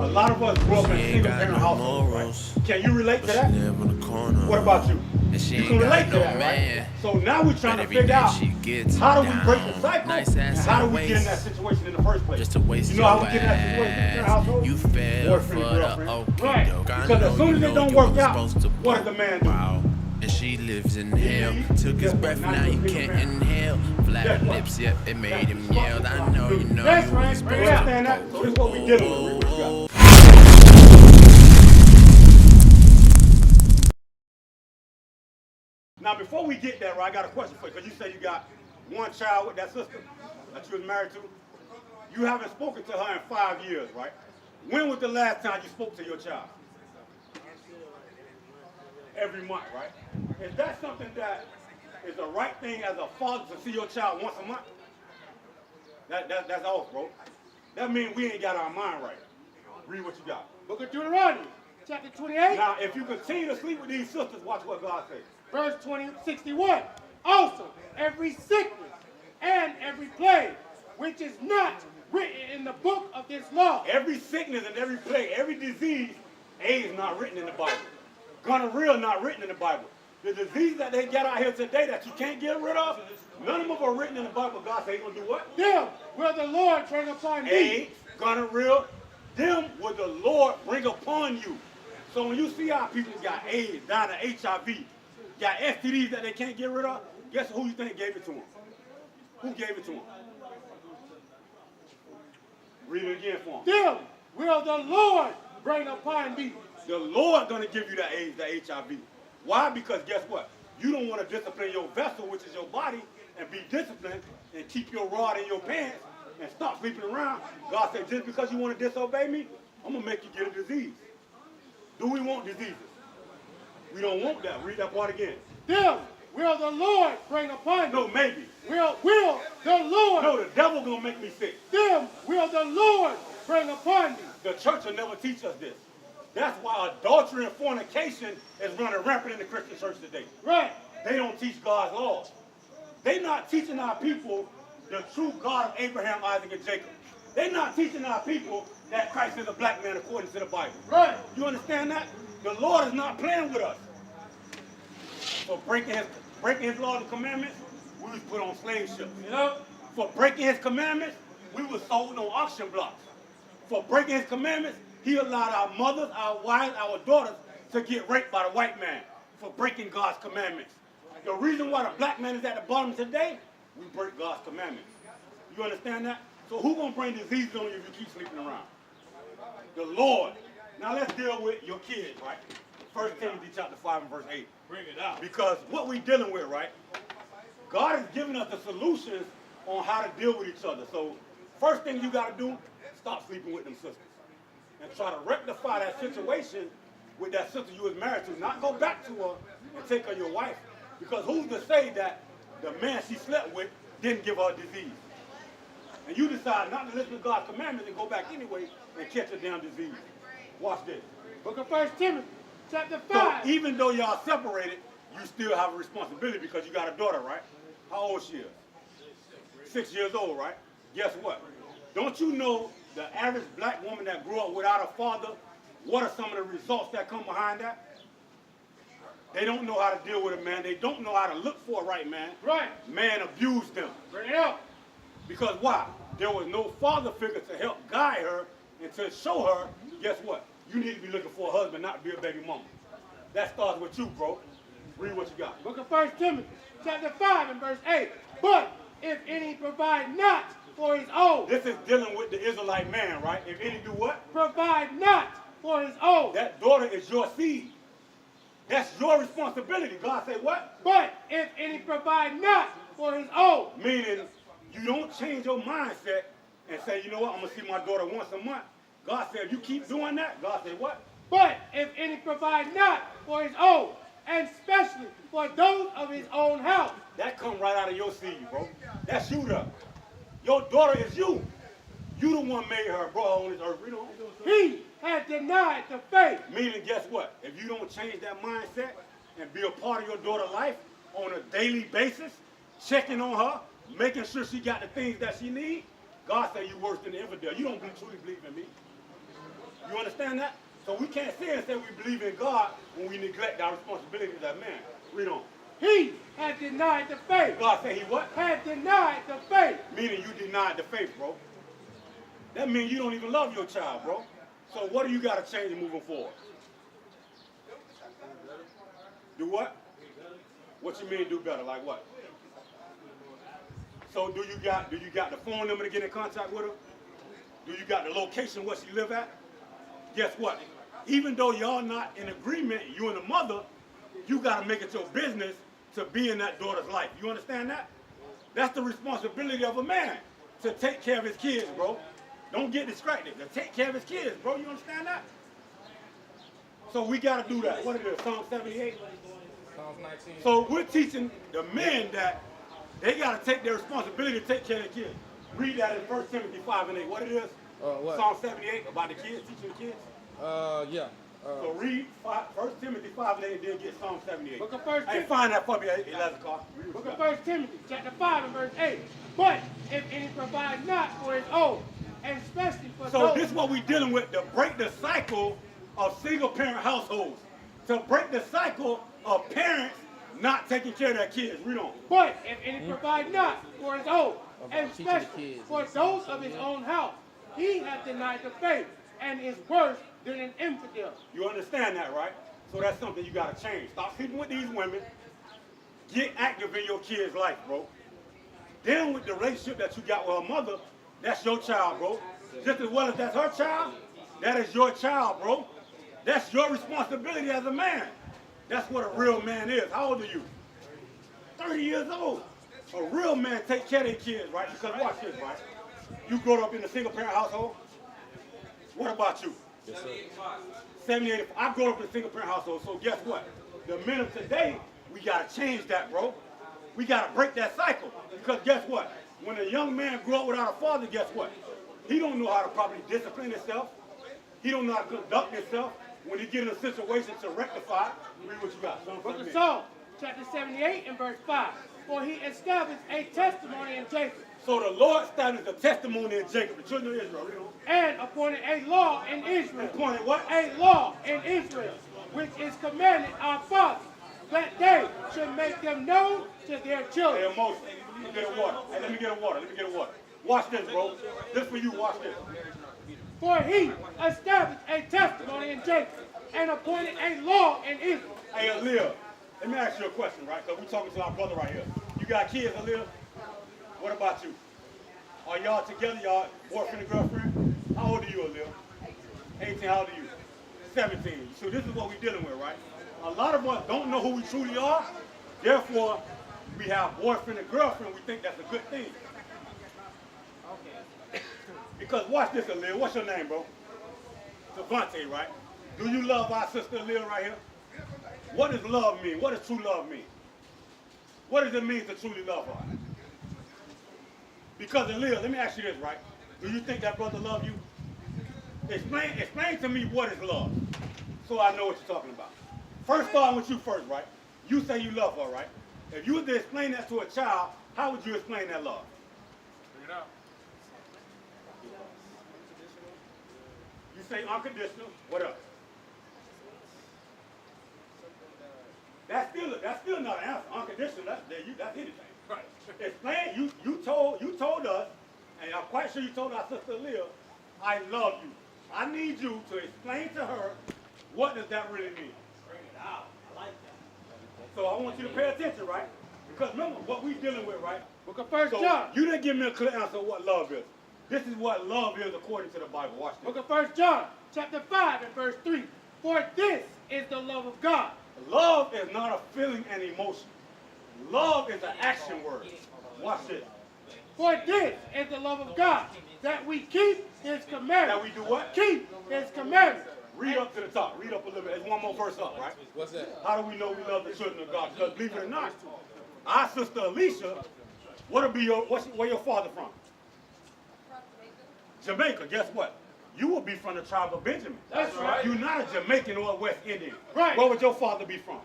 lot of us grew up in single-parent households, right? Can you relate to that? What about you? You can relate to that, right? So now we're trying to figure out how do we break the cycle and how do we get in that situation in the first place. You know how we get in that situation in the household? Boyfriend and girlfriend. Right. Because as soon as it don't work out, what does the man do? And she lives in hell. Took his breath, now he can't inhale. Flat lips, yep, it made him yell. I know, you know, that's you right. was supposed So to. this is what we dealing with. Now, before we get there, I got a question for you, because you said you got one child with that sister that you was married to. You haven't spoken to her in 5 years, right? When was the last time you spoke to your child? Every month, right? Is that something that is the right thing as a father to see your child once a month? That's off, bro. That means we ain't got our mind right. Read what you got. Book of Deuteronomy, chapter 28. Now, if you continue to sleep with these sisters, watch what God says. Verse 61. Also, every sickness and every plague, which is not written in the book of this law. Every sickness and every plague, every disease, AIDS not written in the Bible. Gonorrhea not written in the Bible. The disease that they got out here today that you can't get rid of, none of them are written in the Bible. God said he's going to do what? Them will the Lord bring upon thee. AIDS, gonorrhea, them will the Lord bring upon you. So when you see our people got AIDS, dying of HIV, got STDs that they can't get rid of, guess who you think gave it to them? Who gave it to them? Read it again for them. Them will the Lord bring upon thee. The Lord going to give you that AIDS, that HIV. Why? Because guess what? You don't want to discipline your vessel, which is your body, and be disciplined and keep your rod in your pants and stop sleeping around. God said, just because you want to disobey me, I'm going to make you get a disease. Do we want diseases? We don't want that. Read that part again. Them will the Lord bring upon No, thee. maybe. Will the Lord. No, the devil going to make me sick. Them will the Lord bring upon thee. The church will never teach us this. That's why adultery and fornication is running rampant in the Christian church today. Right. They don't teach God's laws. They're not teaching our people the true God of Abraham, Isaac, and Jacob. They're not teaching our people that Christ is a black man according to the Bible. Right. You understand that? The Lord is not playing with us. For breaking his laws and commandments, we was put on slave ships. You know? For breaking his commandments, we were sold on auction blocks. For breaking his commandments, he allowed our mothers, our wives, our daughters to get raped by the white man for breaking God's commandments. The reason why the black man is at the bottom today, we break God's commandments. You understand that? So who's going to bring diseases on you if you keep sleeping around? The Lord. Now let's deal with your kids, right? 1 Timothy chapter 5 and verse 8. Bring it out. Because what we're dealing with, right? God is giving us the solutions on how to deal with each other. So first thing you got to do, stop sleeping with them sisters. And try to rectify that situation with that sister you was married to. Not go back to her and take her your wife. Because who's to say that the man she slept with didn't give her a disease? And you decide not to listen to God's commandments and go back anyway and catch a damn disease. Watch this. Book of 1 Timothy, chapter 5. So even though y'all separated, you still have a responsibility because you got a daughter, right? How old she is? 6 years old, right? Guess what? Don't you know the average black woman that grew up without a father, what are some of the results that come behind that? They don't know how to deal with a man. They don't know how to look for a right man. Right. Man abused them. Bring it up. Because why? There was no father figure to help guide her and to show her, guess what? You need to be looking for a husband, not to be a baby mama. That starts with you, bro. Read what you got. Book of 1 Timothy, chapter 5 and verse 8. But if any provide not for his own. This is dealing with the Israelite man, right? If any do what? Provide not for his own. That daughter is your seed. That's your responsibility. God said what? But if any provide not for his own. Meaning, you don't change your mindset and say, you know what, I'm going to see my daughter once a month. God said, if you keep doing that, God said what? But if any provide not for his own, and especially for those of his own house. That come right out of your seed, bro. That's you though. Your daughter is you. You the one made her, bro, on this earth. You know? He had denied the faith. Meaning, guess what? If you don't change that mindset and be a part of your daughter's life on a daily basis, checking on her, making sure she got the things that she needs, God said you worse than the infidel. You don't truly believe in me. You understand that? So we can't say and say we believe in God when we neglect our responsibilities as man. Read on. He had denied the faith. God said he what? Had denied the faith. Meaning you denied the faith, bro. That means you don't even love your child, bro. So what do you got to change moving forward? Do what? What you mean do better? Like what? So do you got the phone number to get in contact with her? Do you got the location where she live at? Guess what? Even though y'all not in agreement, you and the mother, you got to make it your business to be in that daughter's life. You understand that? That's the responsibility of a man, to take care of his kids, bro. Don't get distracted. To take care of his kids, bro. You understand that? So we got to do that. What is it, Psalm 78? Psalms 19. So we're teaching the men that they got to take their responsibility to take care of their kids. Read that in 1 Timothy 5 and 8. What it is? What? Psalm 78 about the kids, teaching the kids. Yeah. So read 1 Timothy 5 and 8 and then get Psalm 78. Book of 1 Hey, Timothy. find that for me, Elazar. Book of 1 Timothy, chapter 5 and verse 8. But if any provide not for his own, and especially for So those... this is what we're dealing with, to break the cycle of single-parent households. To break the cycle of parents not taking care of their kids. Read on. But if any provide not for his own, and teaching the especially kids. for those of his own house, he hath denied the faith, and is worse than an infidel. You understand that, right? So that's something you got to change. Stop sleeping with these women. Get active in your kid's life, bro. Dealing with the relationship that you got with her mother, that's your child, bro. Just as well as that's her child, that is your child, bro. That's your responsibility as a man. That's what a real man is. How old are you? 30 years old. A real man take care of their kids, right? Because watch this, right? You grew up in a single-parent household. What about you? Yes, sir. 78. I grew up in a single-parent household, so guess what? The men of today, we got to change that, bro. We got to break that cycle. Because guess what? When a young man grow up without a father, guess what? He don't know how to properly discipline himself. He don't know how to conduct himself. When he get in a situation to rectify, read what you got. Book of Psalms, chapter 78 and verse 5. For he established a testimony in Jacob, So the Lord established a testimony in Jacob, the children of Israel. Read on. and appointed a law in Israel. Appointed what? A law in Israel, which is commanded our fathers, that they should make them known to their Hey, children. Moses, let me get a water. Hey, let me get a water. Let me get a water. Watch this, bro. This for you. Watch this. For he established a testimony in Jacob, and appointed a law in Israel. Hey, Aaliyah, let me ask you a question, right? Because we're talking to our brother right here. You got kids, Aaliyah? What about you? Are y'all together? Y'all boyfriend and girlfriend? How old are you, Aaliyah? 18. How old are you? 17. So this is what we're dealing with, right? A lot of us don't know who we truly are. Therefore, we have boyfriend and girlfriend. We think that's a good thing. Because watch this, Aaliyah. What's your name, bro? Devontae, right? Do you love our sister Aaliyah right here? What does love mean? What does true love mean? What does it mean to truly love her? Because Aaliyah, let me ask you this, right? Do you think that brother love you? Explain to me what is love, so I know what you're talking about. First, start with you first, right? You say you love her, right? If you were to explain that to a child, how would you explain that love? Bring it out. You say unconditional. What else? That's still not an answer. Unconditional. That's anything. Right. Explain. You told us, and I'm quite sure you told our sister Leah, I love you. I need you to explain to her what does that really mean. Bring it out. I like that. So I want you to pay attention, right? Because remember what we're dealing with, right? Book of 1 So John. you didn't give me a clear answer of what love is. This is what love is according to the Bible. Watch this. Book of 1 John, chapter 5 and verse 3. For this is the love of God. Love is not a feeling and emotion. Love is an action word. Watch this. For this is the love of God, that we keep his commandments. That we do what? Keep his commandments. Read up to the top. Read up a little bit. There's one more verse up, right? What's that? How do we know we love the children of God? Because believe it or not, our sister Alicia, where your father from? Jamaica. Guess what? You will be from the tribe of Benjamin. That's right. You're not a Jamaican or a West Indian. Right. Where would your father be from?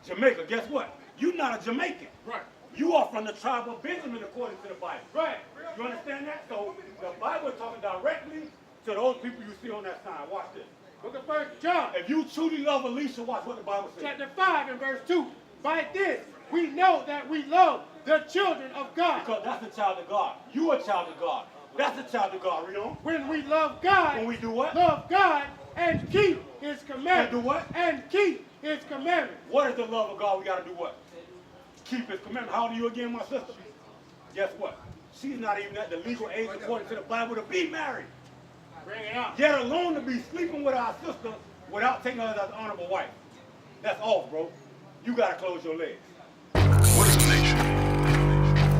Jamaica. Guess what? You're not a Jamaican. Right. You are from the tribe of Benjamin according to the Bible. Right. You understand that? So the Bible is talking directly To those people you see on that sign, watch this. Book of 1 John, If you truly love Alicia, watch what the Bible says. chapter 5 and verse 2. By this, we know that we love the children of God. Because that's the child of God. You a child of God. That's the child of God. Read on. When we love God, When we do what? love God and keep His commandments. And do what? And keep His commandments. What is the love of God? We got to do what? Keep His commandments. How old are you again, my sister? Guess what? She's not even at the legal age according to the Bible to be married. Bring it out. Yet alone to be sleeping with our sister without taking her as an honorable wife. That's off, bro. You got to close your legs. What is a nation?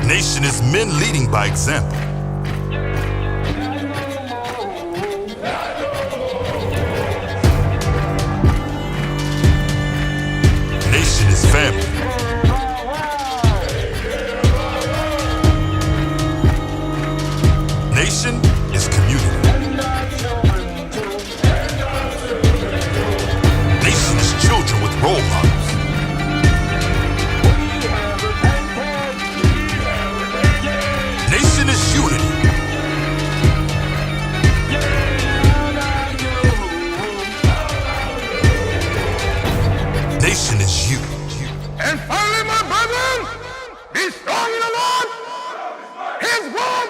Nation is men leading by example. Nation is family. Nation is community. Nation is children with role models. Nation is unity. Nation is you. And finally, my brethren, be strong in the Lord. His word